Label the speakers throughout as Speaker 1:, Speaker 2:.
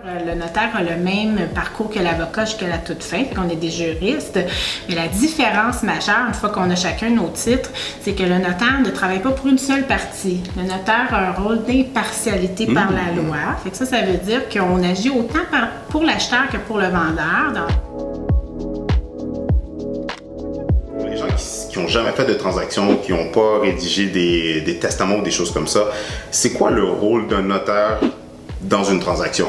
Speaker 1: Le notaire a le même parcours que l'avocat jusqu'à la toute fin, on est des juristes. Mais la différence majeure, une fois qu'on a chacun nos titres, c'est que le notaire ne travaille pas pour une seule partie. Le notaire a un rôle d'impartialité par la loi. Fait que ça veut dire qu'on agit autant pour l'acheteur que pour le vendeur.
Speaker 2: Les gens qui n'ont jamais fait de transaction, qui n'ont pas rédigé des testaments ou des choses comme ça, c'est quoi le rôle d'un notaire dans une transaction?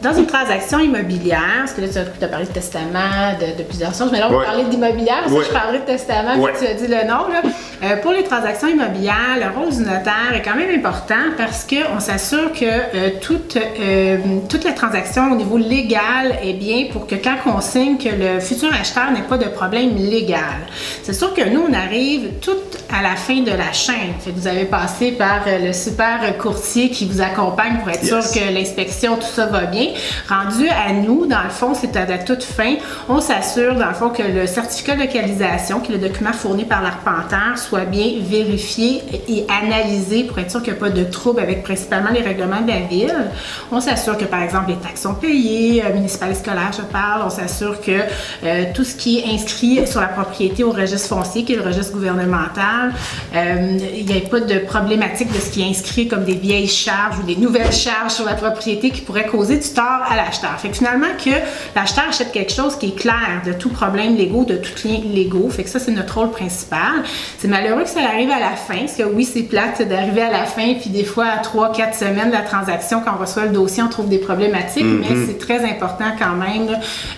Speaker 1: Dans une transaction immobilière, parce que là, tu as parlé de testament, de plusieurs choses, mais là, on va parler d'immobilière, parce que je parlerai de testament, puis tu as dit le nom. Là. Pour les transactions immobilières, le rôle du notaire est quand même important parce qu'on s'assure que toute la transaction au niveau légal est bien pour que quand on signe, que le futur acheteur n'ait pas de problème légal. C'est sûr que nous, on arrive tout à la fin de la chaîne. Fait que vous avez passé par le super courtier qui vous accompagne pour être sûr que l'inspection, tout ça va bien. Rendu à nous, dans le fond, c'est à la toute fin, on s'assure, dans le fond, que le certificat de localisation, qui est le document fourni par l'arpenteur, soit bien vérifié et analysé pour être sûr qu'il n'y a pas de trouble avec principalement les règlements de la ville. On s'assure que, par exemple, les taxes sont payées, municipales et scolaires, je parle. On s'assure que tout ce qui est inscrit sur la propriété au registre foncier, qui est le registre gouvernemental, il n'y ait pas de problématique de ce qui est inscrit comme des vieilles charges ou des nouvelles charges sur la propriété qui pourraient causer du tort à l'acheteur. Fait que finalement, que l'acheteur achète quelque chose qui est clair de tout problème légaux, de tout lien légaux. Fait que ça, c'est notre rôle principal. C'est malheureux que ça arrive à la fin, parce que oui, c'est plate d'arriver à la fin, puis des fois, à 3-4 semaines de la transaction, quand on reçoit le dossier, on trouve des problématiques, mais c'est très important quand même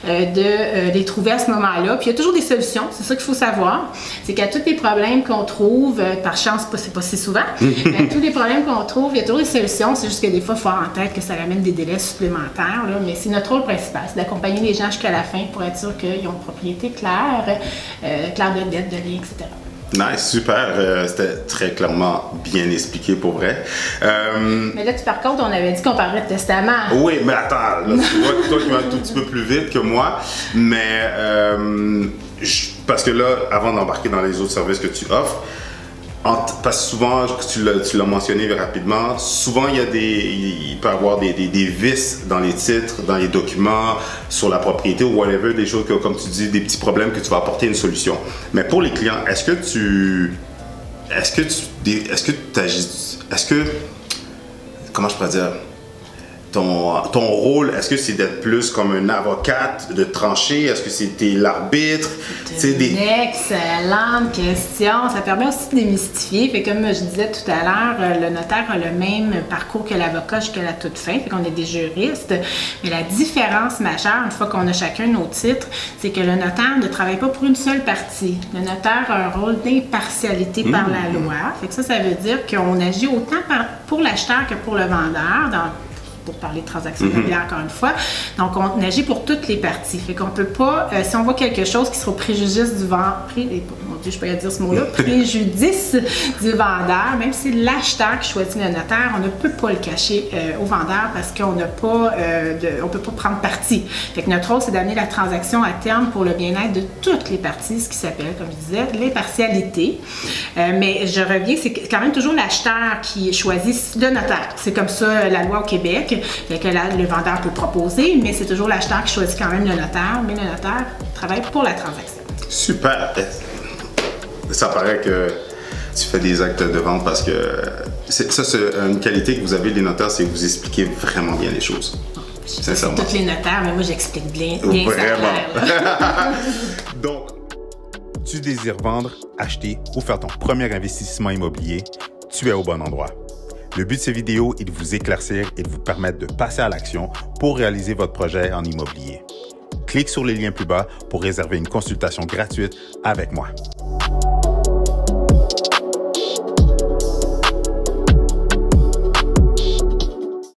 Speaker 1: de les trouver à ce moment-là. Puis il y a toujours des solutions, c'est ça qu'il faut savoir. C'est qu'à tous les problèmes qu'on trouve, par chance, c'est pas si souvent, mais tous les problèmes qu'on trouve, il y a toujours des solutions. C'est juste que des fois, il faut avoir en tête que ça ramène des délais supplémentaires. Là, mais c'est notre rôle principal, c'est d'accompagner les gens jusqu'à la fin pour être sûr qu'ils ont une propriété claire, claire de dette, de lien, etc.
Speaker 2: Nice, super. C'était très clairement bien expliqué pour vrai.
Speaker 1: Mais là, par contre, on avait dit qu'on parlerait de testament.
Speaker 2: Oui, mais attends, là, tu vois, toi qui vas un tout petit peu plus vite que moi, mais parce que là, avant d'embarquer dans les autres services que tu offres, parce que souvent, tu l'as mentionné rapidement, souvent il peut y avoir des vices dans les titres, dans les documents, sur la propriété ou whatever, des choses que, comme tu dis, des petits problèmes que tu vas apporter une solution. Mais pour les clients, comment je pourrais dire, ton rôle, est-ce que c'est d'être plus comme un avocat, de trancher? Est-ce que c'était l'arbitre?
Speaker 1: C'est une excellente question. Ça permet aussi de démystifier. Fait comme je disais tout à l'heure, le notaire a le même parcours que l'avocat jusqu'à la toute fin. Fait qu'on est des juristes. Mais la différence majeure, une fois qu'on a chacun nos titres, c'est que le notaire ne travaille pas pour une seule partie. Le notaire a un rôle d'impartialité par la loi. Fait que ça veut dire qu'on agit autant pour l'acheteur que pour le vendeur. Pour parler de transactions immobilières encore une fois. Donc, on agit pour toutes les parties. Fait qu'on peut pas, si on voit quelque chose qui sera au préjudice du vendeur, mon Dieu, je peux pas dire ce mot-là, préjudice du vendeur, même si c'est l'acheteur qui choisit le notaire, on ne peut pas le cacher au vendeur parce qu'on n'a pas, on peut pas prendre parti. Fait que notre rôle, c'est d'amener la transaction à terme pour le bien-être de toutes les parties, ce qui s'appelle, comme je disais, l'impartialité. Mais je reviens, c'est quand même toujours l'acheteur qui choisit le notaire. C'est comme ça la loi au Québec. Fait que le vendeur peut proposer, mais c'est toujours l'acheteur qui choisit quand même le notaire, mais le notaire travaille pour la transaction.
Speaker 2: Super! Ça paraît que tu fais des actes de vente parce que ça, c'est une qualité que vous avez les notaires, c'est que vous expliquez vraiment bien les choses. Sincèrement.
Speaker 1: Tous les notaires, mais moi j'explique bien
Speaker 2: vraiment. Donc, tu désires vendre, acheter ou faire ton premier investissement immobilier, tu es au bon endroit. Le but de ces vidéos est de vous éclaircir et de vous permettre de passer à l'action pour réaliser votre projet en immobilier. Clique sur les liens plus bas pour réserver une consultation gratuite avec moi.